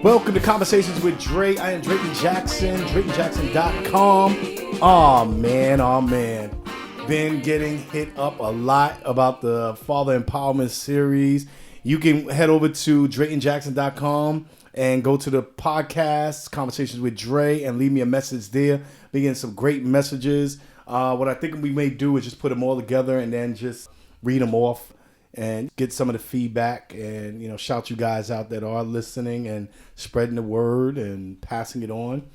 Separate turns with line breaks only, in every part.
Welcome to Conversations with Dray. I am Drayton Jackson, draytondjackson.com. Oh man. Been getting hit up a lot about the Father Empowerment series. You can head over to draytondjackson.com and go to the podcast, Conversations with Dray, and leave me a message there. Been getting some great messages. What I think we may do is just put them all together and then just read them off and get some of the feedback and, shout you guys out that are listening and spreading the word and passing it on.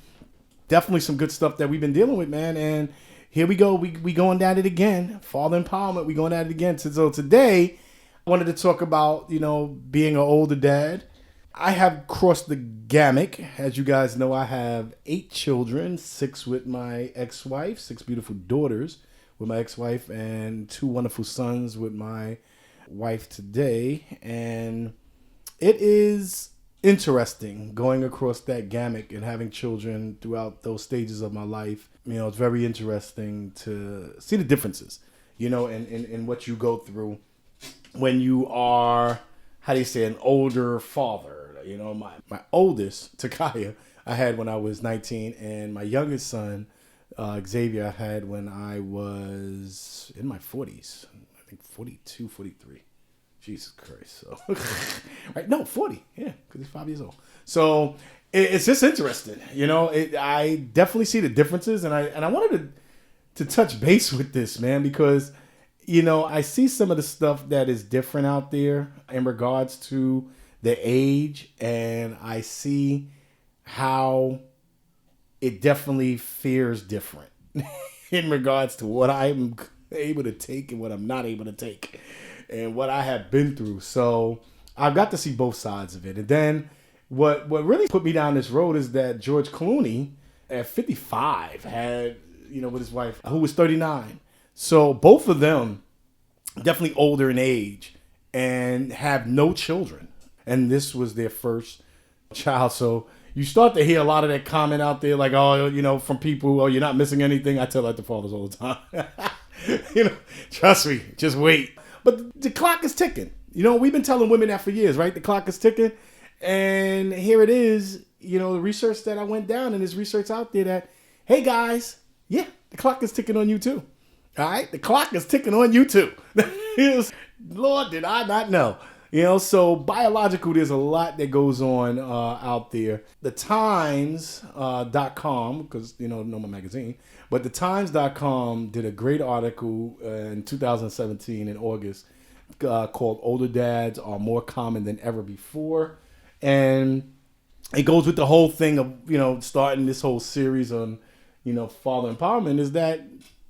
Definitely some good stuff that we've been dealing with, man. And here we go. We going at it again. Father empowerment. We going at it again. So today I wanted to talk about, being an older dad. I have crossed the gamut. As you guys know, I have 8 children, 6 with my ex-wife, 6 beautiful daughters with my ex-wife, and 2 wonderful sons with my wife today. And it is interesting going across that gamut and having children throughout those stages of my life. It's very interesting to see the differences, in what you go through when you are, an older father. My oldest, Takaya, I had when I was 19, and my youngest son, Xavier, I had when I was in my 40s. I think 42, 43. Jesus Christ. So, right? No, 40. Yeah, because he's 5 years old. So it's just interesting. I definitely see the differences, and I wanted to touch base with this, man, because I see some of the stuff that is different out there in regards to the age, and I see how it definitely fares different in regards to what I'm able to take and what I'm not able to take and what I have been through. So I've got to see both sides of it. And then what really put me down this road is that George Clooney at 55 had, with his wife, who was 39. So both of them definitely older in age and have no children. And this was their first child. So you start to hear a lot of that comment out there, like, from people, you're not missing anything. I tell that to fathers all the time. Trust me, just wait. But the clock is ticking. We've been telling women that for years, right? The clock is ticking. And here it is, the research that I went down, and there's research out there that, hey guys, yeah, the clock is ticking on you too. All right? The clock is ticking on you too. Lord, did I not know? So biological, there's a lot that goes on out there. The Times.com, because, Noma Magazine, but the Times.com did a great article in 2017 in August called Older Dads Are More Common Than Ever Before. And it goes with the whole thing of, starting this whole series on, father empowerment, is that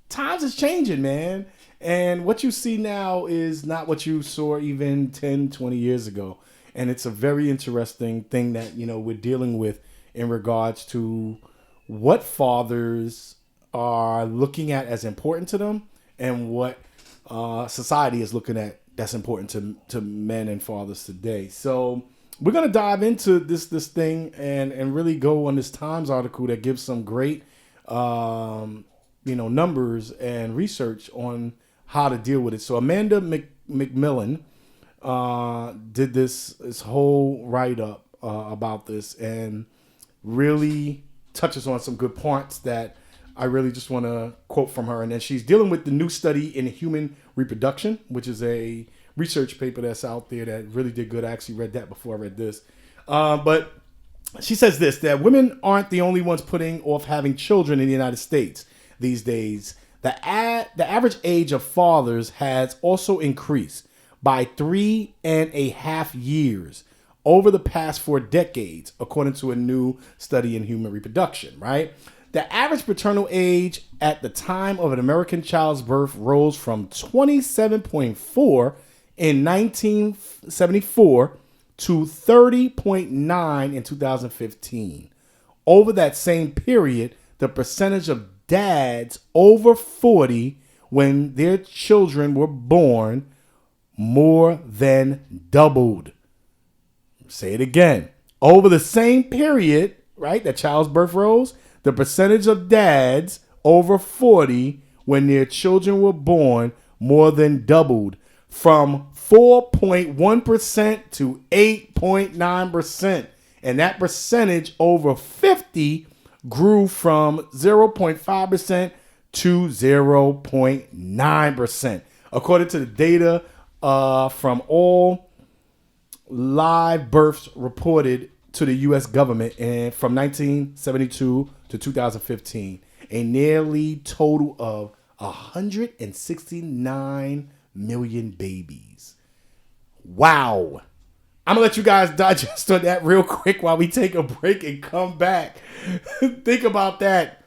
times is changing, man. And what you see now is not what you saw even 10, 20 years ago. And it's a very interesting thing that, we're dealing with in regards to what fathers are looking at as important to them and what society is looking at that's important to men and fathers today. So we're going to dive into this thing and really go on this Times article that gives some great, numbers and research on how to deal with it. So Amanda McMillan did this whole write-up about this and really touches on some good points that I really just want to quote from her. And then she's dealing with the new study in human reproduction, which is a research paper that's out there that really did good. I actually read that before I read this. But she says this, that women aren't the only ones putting off having children in the United States these days. The average age of fathers has also increased by 3.5 years over the past 4 decades, according to a new study in human reproduction, right? The average paternal age at the time of an American child's birth rose from 27.4 in 1974 to 30.9 in 2015. Over that same period, the percentage of dads over 40 when their children were born more than doubled. Say it again. Over the same period, right, that child's birth rose, the percentage of dads over 40 when their children were born more than doubled from 4.1% to 8.9%. And that percentage over 50 grew from 0.5% to 0.9%. According to the data from all live births reported to the U.S. government and from 1972 to 2015, a nearly total of 169 million babies. Wow. I'm going to let you guys digest on that real quick while we take a break and come back. Think about that.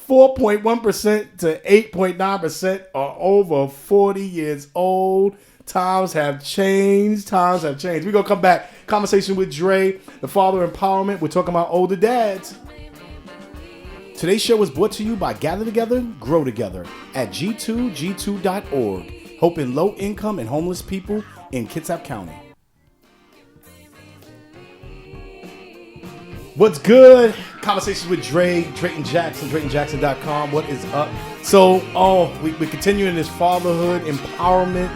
4.1% to 8.9% are over 40 years old. Times have changed. We're going to come back. Conversation with Dray, the father empowerment. We're talking about older dads. Today's show was brought to you by Gather Together, Grow Together at g2g2.org, helping low-income and homeless people in Kitsap County. What's good? Conversations with Dray, Drayton Jackson, draytondjackson.com. What is up? So, we're continuing this fatherhood empowerment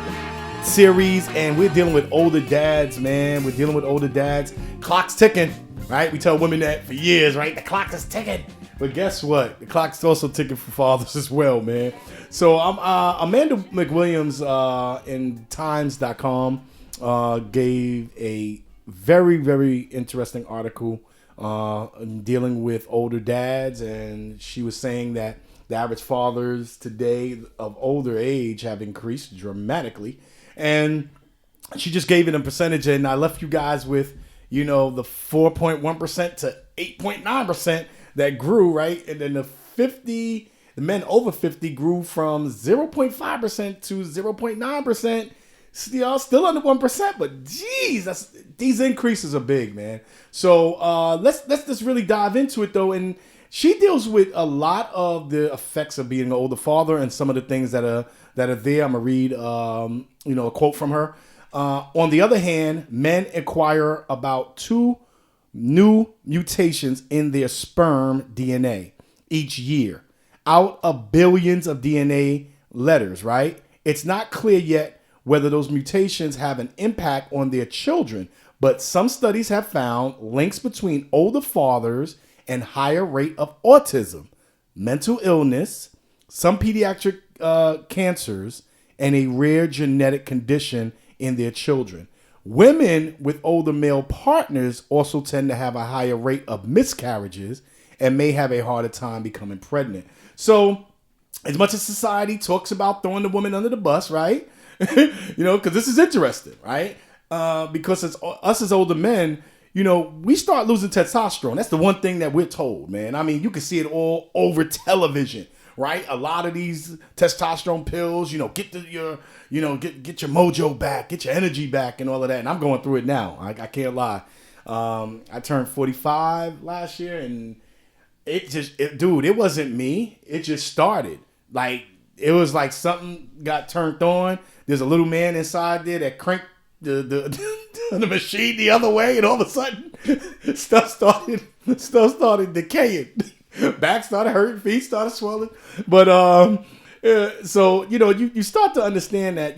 series, and we're dealing with older dads, man. We're dealing with older dads. Clock's ticking, right? We tell women that for years, right? The clock is ticking. But guess what? The clock's also ticking for fathers as well, man. So Amanda McWilliams in Times.com gave a very, very interesting article dealing with older dads, and she was saying that the average fathers today of older age have increased dramatically, and she just gave it a percentage, and I left you guys with, the 4.1% to 8.9% that grew, right? And then the men over 50 grew from 0.5% to 0.9%. Still under 1%, but geez, these increases are big, man. So let's just really dive into it, though. And she deals with a lot of the effects of being an older father and some of the things that are there. I'm gonna read a quote from her. On the other hand, men acquire about 2 new mutations in their sperm DNA each year out of billions of DNA letters, right? It's not clear yet whether those mutations have an impact on their children, but some studies have found links between older fathers and higher rate of autism, mental illness, some pediatric cancers, and a rare genetic condition in their children. Women with older male partners also tend to have a higher rate of miscarriages and may have a harder time becoming pregnant. So, as much as society talks about throwing the woman under the bus, right? Because this is interesting, right? Because it's us as older men, we start losing testosterone. That's the one thing that we're told, man. I mean, you can see it all over television, right? A lot of these testosterone pills, get your mojo back, get your energy back, and all of that. And I'm going through it now. I can't lie. I turned 45 last year, and it wasn't me. It just started. Like, it was like something got turned on. There's a little man inside there that cranked the machine the other way, and all of a sudden, stuff started decaying. Back started hurting, feet started swelling. But so you start to understand that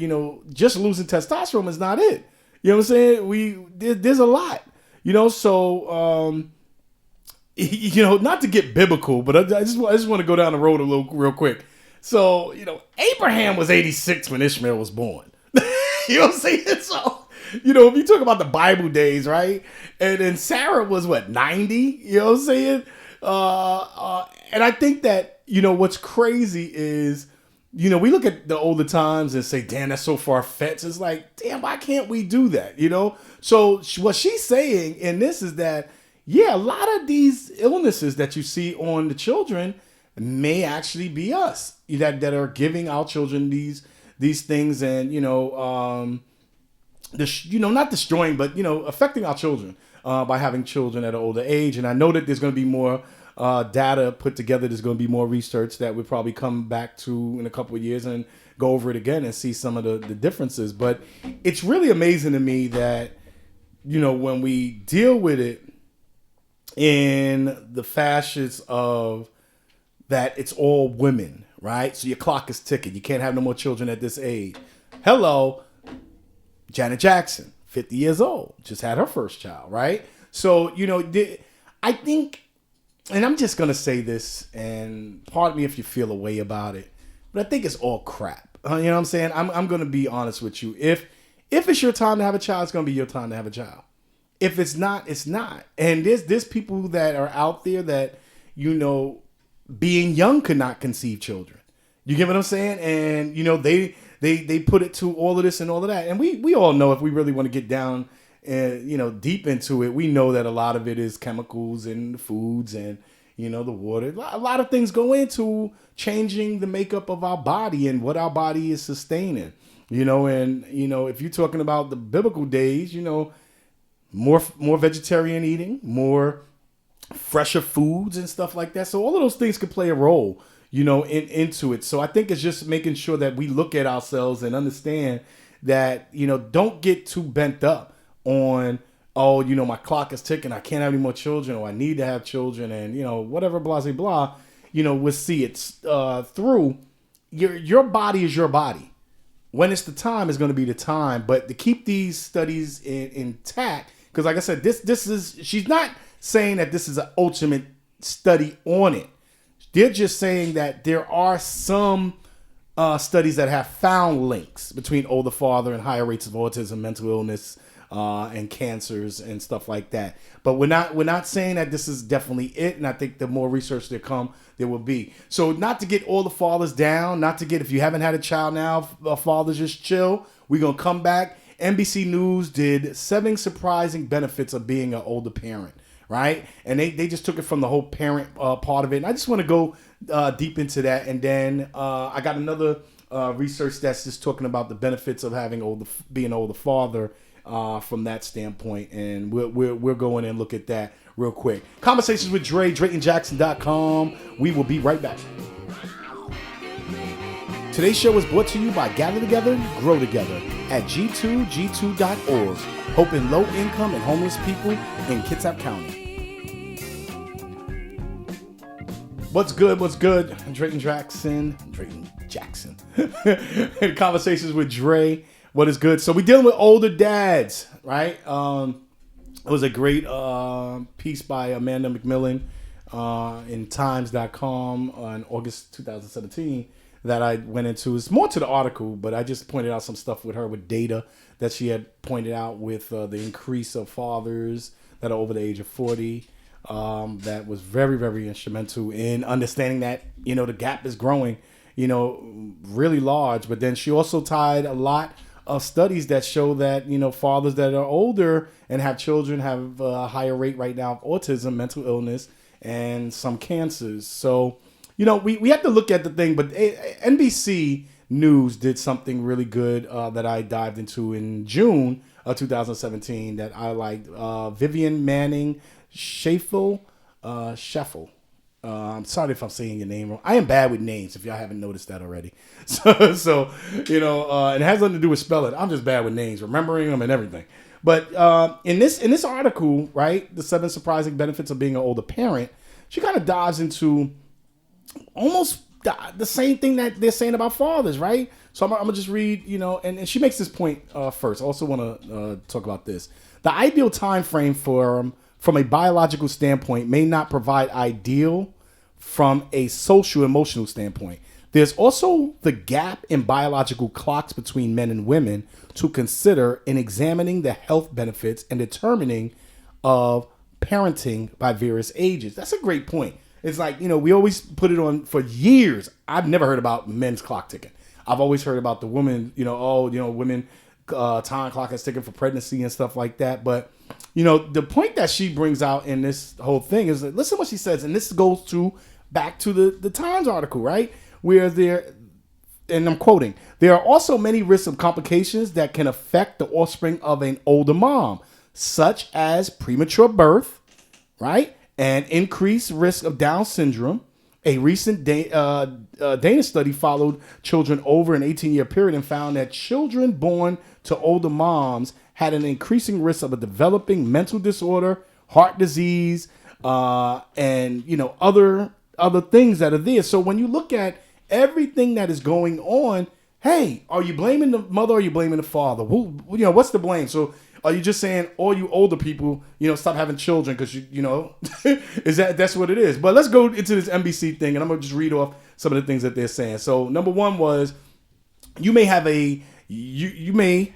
just losing testosterone is not it. You know what I'm saying? There's a lot. So not to get biblical, but I just want to go down the road real quick. So, Abraham was 86 when Ishmael was born. You know what I'm saying? So, if you talk about the Bible days, right? And then Sarah was, 90? You know what I'm saying? And I think that, what's crazy is, we look at the older times and say, damn, that's so far-fetched. It's like, damn, why can't we do that? So what she's saying in this is that, yeah, a lot of these illnesses that you see on the children may actually be us that are giving our children these things, and not destroying, but affecting our children by having children at an older age. And I know that there's going to be more data put together. There's going to be more research that we'll probably come back to in a couple of years and go over it again and see some of the differences. But it's really amazing to me that when we deal with it in the fashions of that it's all women, right? So your clock is ticking. You can't have no more children at this age. Hello, Janet Jackson, 50 years old, just had her first child, right? So, I think, and I'm just going to say this, and pardon me if you feel a way about it, but I think it's all crap. You know what I'm saying? I'm going to be honest with you. If it's your time to have a child, it's going to be your time to have a child. If it's not, it's not. And there's people that are out there that, being young could not conceive children. You get what I'm saying? And, they put it to all of this and all of that. And we all know, if we really want to get down and, deep into it, we know that a lot of it is chemicals and foods and, the water. A lot of things go into changing the makeup of our body and what our body is sustaining, and, if you're talking about the biblical days, more vegetarian eating, more fresher foods and stuff like that. So all of those things could play a role, into it. So I think it's just making sure that we look at ourselves and understand that, don't get too bent up on, oh, my clock is ticking, I can't have any more children, or I need to have children, and, whatever, blah, blah, blah, we'll see it through. Your body is your body. When it's the time, it's going to be the time. But to keep these studies intact, because like I said, she's not saying that this is an ultimate study on it. They're just saying that there are some studies that have found links between older father and higher rates of autism, mental illness, and cancers and stuff like that. But we're not saying that this is definitely it. And I think the more research there will be. So not to get all the fathers down, if you haven't had a child now, fathers, just chill. We're going to come back. NBC News did 7 surprising benefits of being an older parent, right? And they just took it from the whole parent part of it. And I just want to go deep into that. And then I got another research that's just talking about the benefits of being an older father from that standpoint. And we'll go in and look at that real quick. Conversations with Dray, draytondjackson.com. We will be right back. Today's show is brought to you by Gather Together, Grow Together at G2G2.org, helping low-income and homeless people in Kitsap County. What's good? Drayton Jackson. And Conversations with Dray. What is good? So we're dealing with older dads, right? It was a great piece by Amanda McMillan in Times.com on August 2017 that I went into. It's more to the article, but I just pointed out some stuff with her with data that she had pointed out with the increase of fathers that are over the age of 40. That was very, very instrumental in understanding that, the gap is growing, really large. But then she also tied a lot of studies that show that, fathers that are older and have children have a higher rate right now of autism, mental illness, and some cancers. So, we have to look at the thing, but NBC News did something really good that I dived into in June of 2017 that I liked. Vivian Manning Scheffel. I'm sorry if I'm saying your name wrong. I am bad with names, if y'all haven't noticed that already. So it has nothing to do with spelling. I'm just bad with names, remembering them and everything. But in this article, right, the 7 surprising benefits of being an older parent, she kind of dives into almost the same thing that they're saying about fathers, right? So I'm going to just read, and she makes this point first. I also want to talk about this. The ideal time frame from a biological standpoint may not provide ideal from a social emotional standpoint. There's also the gap in biological clocks between men and women to consider in examining the health benefits and determining of parenting by various ages. That's a great point. It's like, we always put it on for years. I've never heard about men's clock ticking. I've always heard about the women, women time clock is ticking for pregnancy and stuff like that. But, the point that she brings out in this whole thing is that, listen what she says, and this goes back to the Times article, right? Where and I'm quoting, there are also many risks of complications that can affect the offspring of an older mom, such as premature birth, right? And increased risk of Down syndrome. A recent Danish study followed children over an 18-year period and found that children born to older moms had an increasing risk of a developing mental disorder, heart disease, and other things that are there. So when you look at everything that is going on, hey, are you blaming the mother or are you blaming the father? What's the blame? So Are you just saying all you older people, stop having children because that's what it is? But let's go into this NBC thing, and I'm gonna just read off some of the things that they're saying. So number one was you may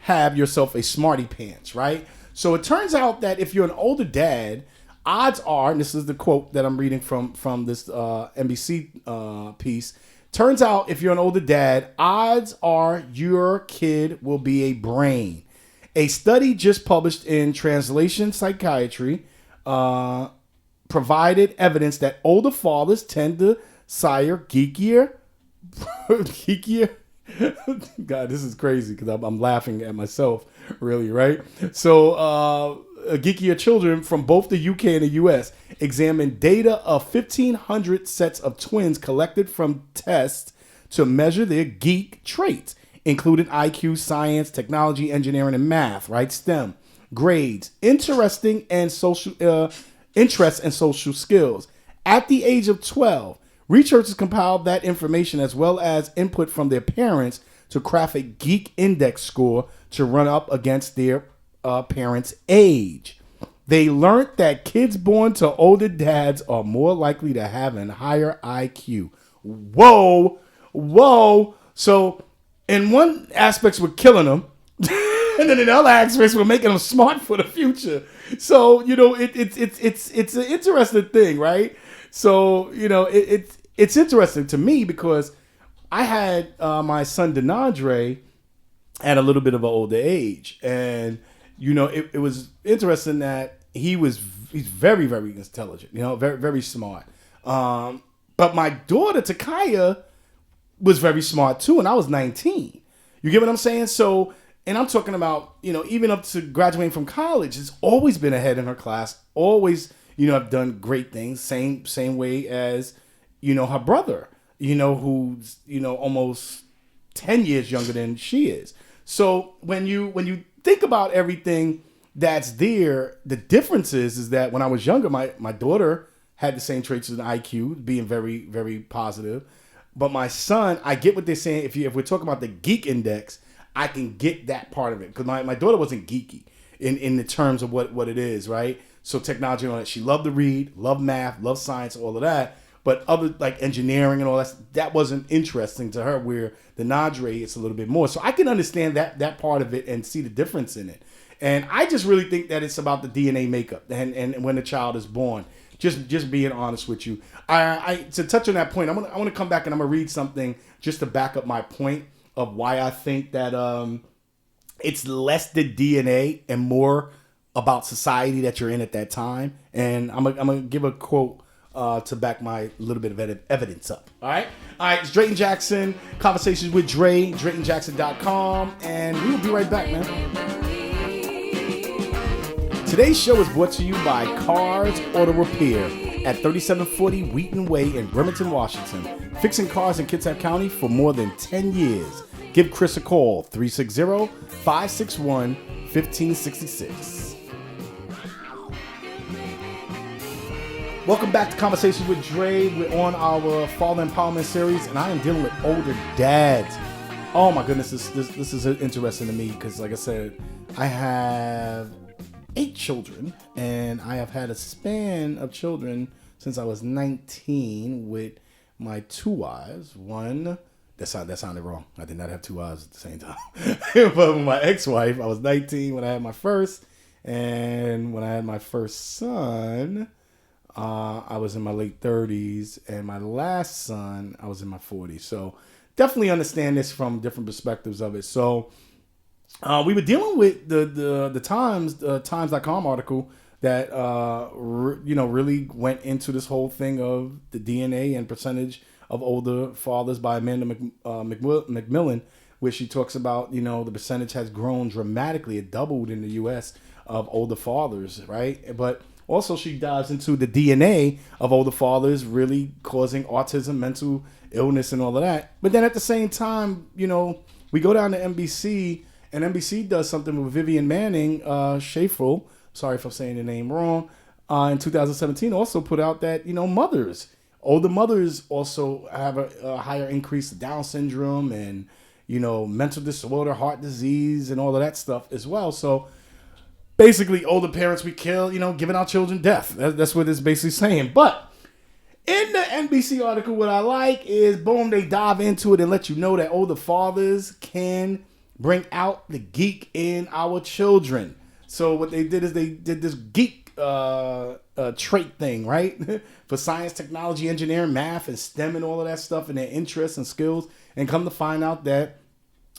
have yourself a smarty pants, right? So it turns out that if you're an older dad, odds are, and this is the quote that I'm reading from this NBC piece. Turns out if you're an older dad, odds are your kid will be a brain. A study just published in Translation Psychiatry provided evidence that older fathers tend to sire geekier. God, this is crazy because I'm laughing at myself, really, right? So, geekier children from both the UK and the US examined data of 1,500 sets of twins collected from tests to measure their geek traits, including IQ, science, technology, engineering, and math, right? STEM, grades, interests and social skills. At the age of 12, researchers compiled that information as well as input from their parents to craft a geek index score to run up against their parents' age. They learned that kids born to older dads are more likely to have a higher IQ. Whoa. So in one aspect, we're killing them. And then in other aspects, we're making them smart for the future. So, it's an interesting thing, right? So, it's interesting to me because I had my son Dray at a little bit of an older age. And, it was interesting that he's very, very intelligent, very, very smart. But my daughter Takaya was very smart too, and I was 19. You get what I'm saying? So, and I'm talking about, even up to graduating from college, has always been ahead in her class. Always, have done great things. Same way as, her brother, who's, almost 10 years younger than she is. So when you think about everything that's there, the difference is that when I was younger, my daughter had the same traits as an IQ, being very, very positive. But my son, I get what they're saying. If we're talking about the geek index, I can get that part of it. Because my daughter wasn't geeky in the terms of what it is, right? So technology and all that. She loved to read, loved math, loved science, all of that. But other like engineering and all that wasn't interesting to her, where the Dray it's a little bit more. So I can understand that part of it and see the difference in it. And I just really think that it's about the DNA makeup and when the child is born. Just being honest with you. I to touch on that point, I want to come back and I'm gonna read something just to back up my point of why I think that it's less the DNA and more about society that you're in at that time. And I'm gonna give a quote to back my little bit of evidence up. All right, it's Drayton Jackson, Conversations with Dray, draytondjackson.com, and we will be right back, man. Today's show is brought to you by Cars Auto Repair at 3740 Wheaton Way in Bremerton, Washington. Fixing cars in Kitsap County for more than 10 years. Give Chris a call, 360-561-1566. Welcome back to Conversations with Dray. We're on our Father Empowerment series, and I am dealing with older dads. Oh my goodness, this is interesting to me because, like I said, I have 8 children, and I have had a span of children since I was 19 with my 2 wives. One, that sounded wrong. I did not have 2 wives at the same time. But with my ex-wife, I was 19 when I had my first, and when I had my first son, I was in my late 30s, and my last son, I was in my 40s. So definitely understand this from different perspectives of it. So we were dealing with the Times.com article that really went into this whole thing of the DNA and percentage of older fathers by Amanda McMillan, where she talks about the percentage has grown dramatically. It doubled in the U.S. of older fathers, right? But also she dives into the DNA of older fathers really causing autism, mental illness, and all of that. But then at the same time, we go down to NBC. And NBC does something with Vivian Manning, Schaefel, sorry if I'm saying the name wrong, in 2017 also put out that, older mothers also have a higher increase of Down syndrome and, mental disorder, heart disease, and all of that stuff as well. So basically older parents we kill, giving our children death. That's what it's basically saying. But in the NBC article, what I like is, boom, they dive into it and let you know that older fathers can bring out the geek in our children. So what they did is they did this geek trait thing, right? For science, technology, engineering, math, and STEM and all of that stuff, and their interests and skills. And come to find out that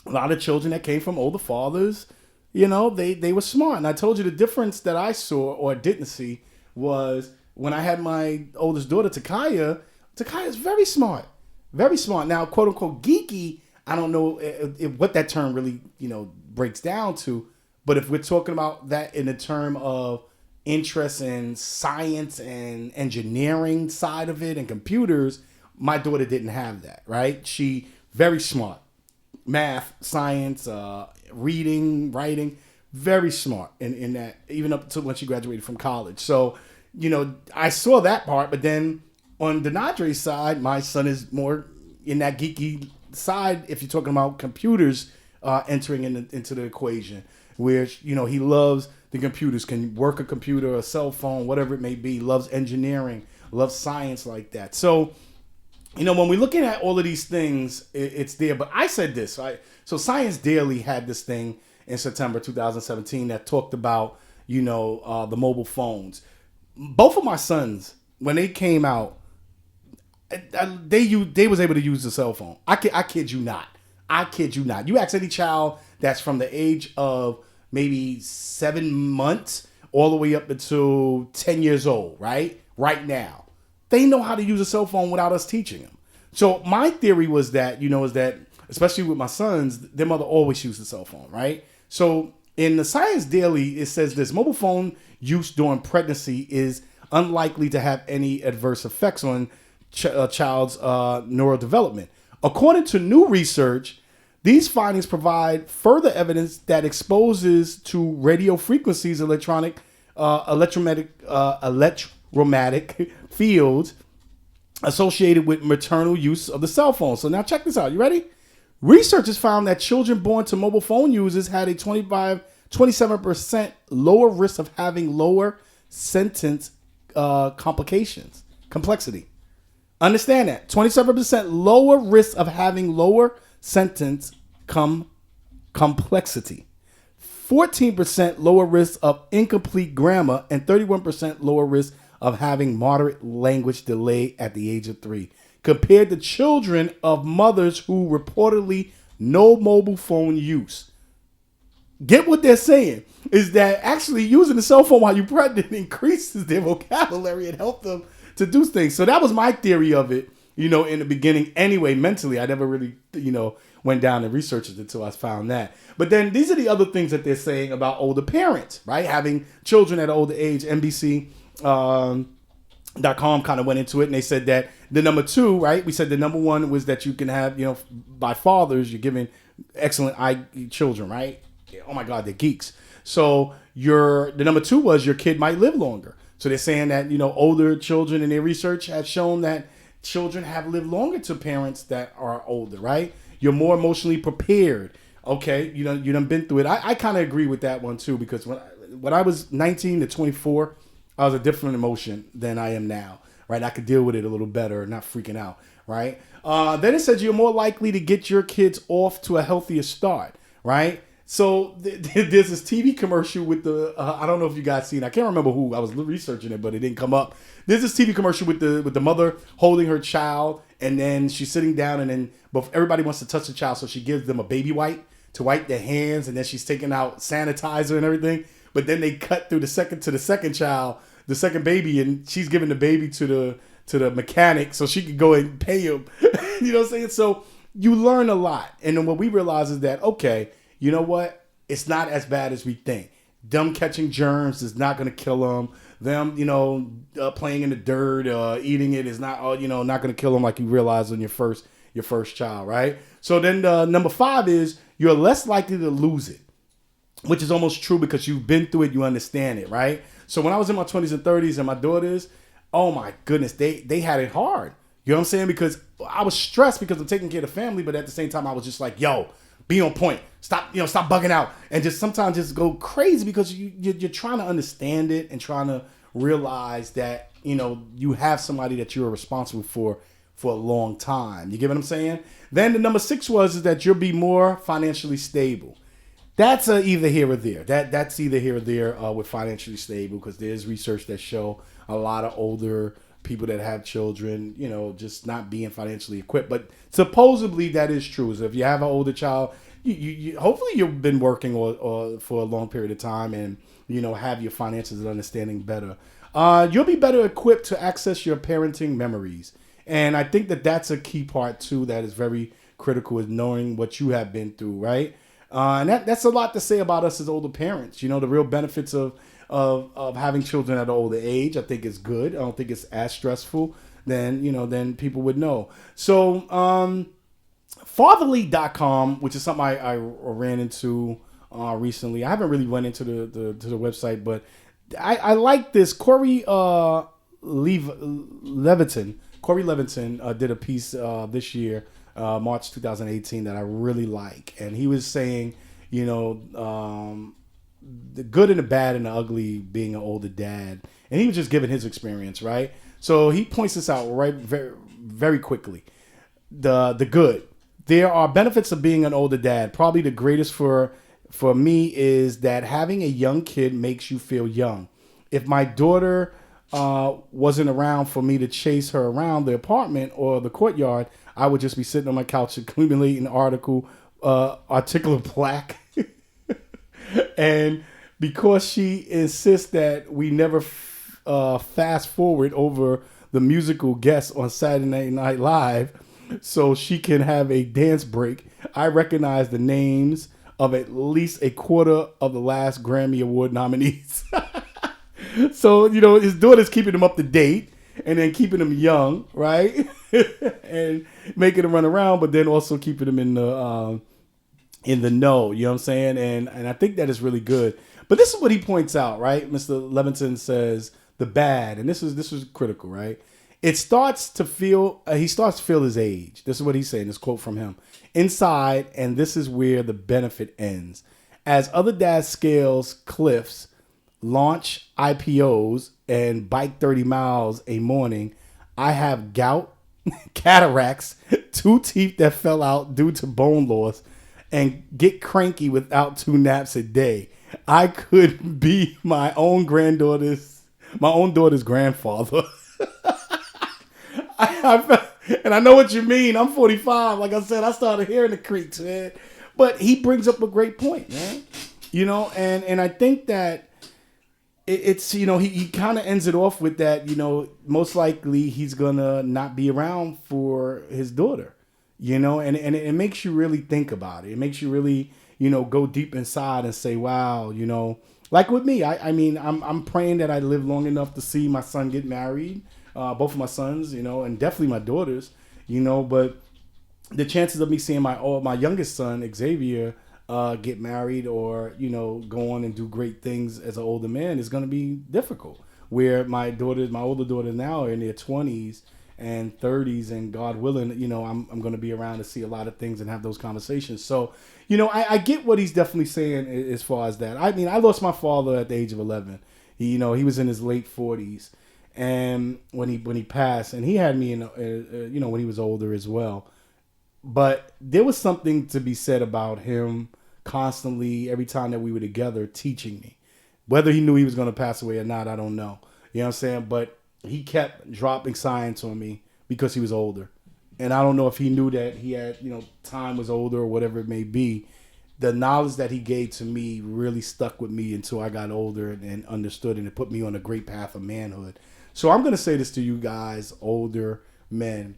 a lot of children that came from older fathers, they were smart. And I told you the difference that I saw or didn't see was when I had my oldest daughter, Takaya. Takaya is very smart. Very smart. Now, quote unquote geeky, I don't know what that term really, breaks down to. But if we're talking about that in the term of interest in science and engineering side of it and computers, my daughter didn't have that, right? She very smart. Math, science, reading, writing, very smart in that, even up to when she graduated from college. So, I saw that part, but then on the Nadre side, my son is more in that geeky side if you're talking about computers entering into the equation, where, he loves the computers, can work a computer, a cell phone, whatever it may be, loves engineering, loves science like that. So, when we're looking at all of these things, it's there. But I said this, right? So Science Daily had this thing in September 2017 that talked about, the mobile phones. Both of my sons, when they came out, they was able to use the cell phone. I kid you not. I kid you not. You ask any child that's from the age of maybe 7 months all the way up until 10 years old, right? Right now. They know how to use a cell phone without us teaching them. So my theory was that, is that, especially with my sons, their mother always used the cell phone, right? So in the Science Daily, it says this: mobile phone use during pregnancy is unlikely to have any adverse effects on a child's neurodevelopment. According to new research, these findings provide further evidence that exposes to radio frequencies, electromagnetic fields associated with maternal use of the cell phone. So now check this out. You ready? Researchers found that children born to mobile phone users had a 27% lower risk of having lower sentence complexity. Understand that. 27% lower risk of having lower sentence complexity. 14% lower risk of incomplete grammar, and 31% lower risk of having moderate language delay at the age of 3, compared to children of mothers who reportedly no mobile phone use. Get what they're saying is that actually using the cell phone while you're pregnant increases their vocabulary and help them to do things. So that was my theory of it, in the beginning. Anyway, mentally, I never really, went down and researched it until I found that. But then these are the other things that they're saying about older parents, right? Having children at an older age. NBC.com kind of went into it, and they said that the number 2, right? We said the number 1 was that you can have, by fathers, you're giving excellent children, right? Oh my God, they're geeks. So the number 2 was your kid might live longer. So they're saying that, older children in their research have shown that children have lived longer to parents that are older, right? You're more emotionally prepared. Okay, you done been through it. I kind of agree with that one too, because when I was 19 to 24, I was a different emotion than I am now, right? I could deal with it a little better, not freaking out, right? Then it says you're more likely to get your kids off to a healthier start, right? So there's this TV commercial with the I don't know if you guys seen. I can't remember who. I was researching it, but it didn't come up. There's this TV commercial with the mother holding her child, and then she's sitting down, and then everybody wants to touch the child, so she gives them a baby wipe to wipe their hands, and then she's taking out sanitizer and everything. But then they cut through the second child, the second baby, and she's giving the baby to the mechanic so she could go and pay him. You know what I'm saying? So you learn a lot, and then what we realize is that, okay, you know what? It's not as bad as we think. Them catching germs is not going to kill them. Them, playing in the dirt, eating it is not, not going to kill them like you realize on your first child, right? So then number 5 is you're less likely to lose it, which is almost true because you've been through it, you understand it, right? So when I was in my 20s and 30s and my daughters, oh my goodness, they had it hard. You know what I'm saying? Because I was stressed because I'm taking care of the family, but at the same time I was just like, yo, be on point. Stop bugging out, and just sometimes just go crazy because you're trying to understand it and trying to realize that you have somebody that you're responsible for a long time. You get what I'm saying? Then the number 6 is that you'll be more financially stable. That's either here or there. That's either here or there with financially stable, because there's research that show a lot of older people that have children, just not being financially equipped. But supposedly that is true. So if you have an older child, you hopefully you've been working or for a long period of time and have your finances and understanding better. You'll be better equipped to access your parenting memories, and I think that's a key part too. That is very critical, is knowing what you have been through, right? And that's a lot to say about us as older parents. The real benefits of having children at an older age, I think is good. I don't think it's as stressful than people would know. So Fatherhood.com, which is something I ran into recently. I haven't really went into the website, but I like this. Corey Leviton did a piece this year, March 2018, that I really like, and he was saying, the good and the bad and the ugly being an older dad, and he was just giving his experience, right? So he points this out right very, very quickly. The good. There are benefits of being an older dad. Probably the greatest for me is that having a young kid makes you feel young. If my daughter wasn't around for me to chase her around the apartment or the courtyard, I would just be sitting on my couch accumulating articulate plaque. And because she insists that we never fast forward over the musical guests on Saturday Night Live so she can have a dance break, I recognize the names of at least a quarter of the last Grammy Award nominees. So, his daughter's keeping him up to date and then keeping him young, right? And making him run around, but then also keeping him in the know, you know what I'm saying? And I think that is really good. But this is what he points out, right? Mr. Levinson says the bad, and this is critical, right? He starts to feel his age. This is what he's saying, this quote from him. Inside, and this is where the benefit ends. As other dads scales cliffs, launch IPOs, and bike 30 miles a morning, I have gout, cataracts, 2 teeth that fell out due to bone loss, and get cranky without 2 naps a day. I could be my own daughter's grandfather. And I know what you mean. I'm 45. Like I said, I started hearing the creaks, man. But he brings up a great point, man. And I think that it's, he kind of ends it off with that, most likely he's going to not be around for his daughter, and it makes you really think about it. It makes you really, go deep inside and say, wow, like with me, I'm praying that I live long enough to see my son get married. Both of my sons, and definitely my daughters, but the chances of me seeing my youngest son, Xavier, get married or, go on and do great things as an older man is going to be difficult. Where my older daughters now are in their 20s and 30s, and God willing, I'm going to be around to see a lot of things and have those conversations. So, I get what he's definitely saying as far as that. I lost my father at the age of 11. He was in his late 40s. And when he passed, and he had me when he was older as well, but there was something to be said about him constantly, every time that we were together, teaching me. Whether he knew he was going to pass away or not, I don't know. You know what I'm saying? But he kept dropping science on me because he was older, and I don't know if he knew that he had time was older or whatever it may be. The knowledge that he gave to me really stuck with me until I got older and understood, and it put me on a great path of manhood. So I'm going to say this to you guys, older men.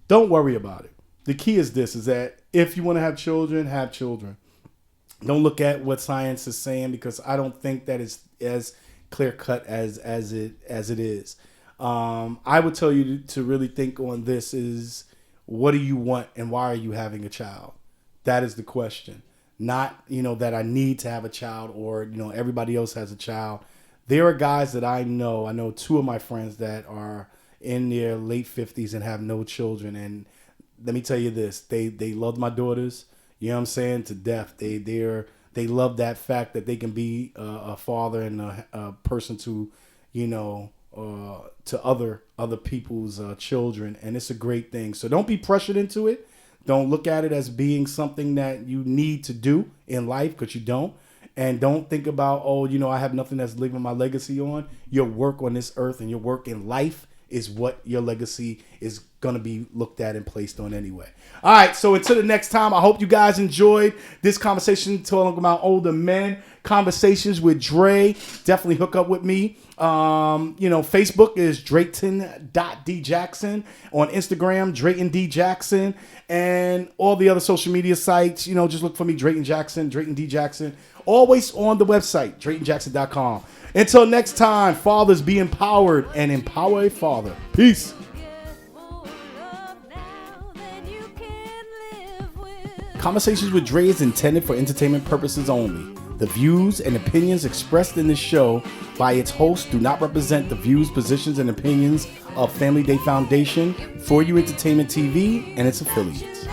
Don't worry about it. The key is this, is that if you want to have children, have children. Don't look at what science is saying, because I don't think that is as clear cut as it is. I would tell you to really think on this is, what do you want and why are you having a child? That is the question. Not, that I need to have a child or, everybody else has a child. There are guys that I know 2 of my friends that are in their late 50s and have no children. And let me tell you this, they love my daughters. You know what I'm saying? To death. They love that fact that they can be a father and a person to, to other people's children, and it's a great thing. So don't be pressured into it. Don't look at it as being something that you need to do in life, because you don't. And don't think about, I have nothing that's leaving my legacy on. Your work on this earth and your work in life is what your legacy is going to be looked at and placed on anyway. All right, so until the next time, I hope you guys enjoyed this conversation talking about older men, conversations with Dray. Definitely hook up with me. Facebook is draytondjackson. On Instagram, draytondjackson. And all the other social media sites, just look for me, Drayton Jackson, draytondjackson. Always on the website, draytondjackson.com. Until next time, fathers, be empowered and empower a father. Peace. Conversations with Dray is intended for entertainment purposes only. The views and opinions expressed in this show by its hosts do not represent the views, positions, and opinions of Family Day Foundation, For You Entertainment TV, and its affiliates.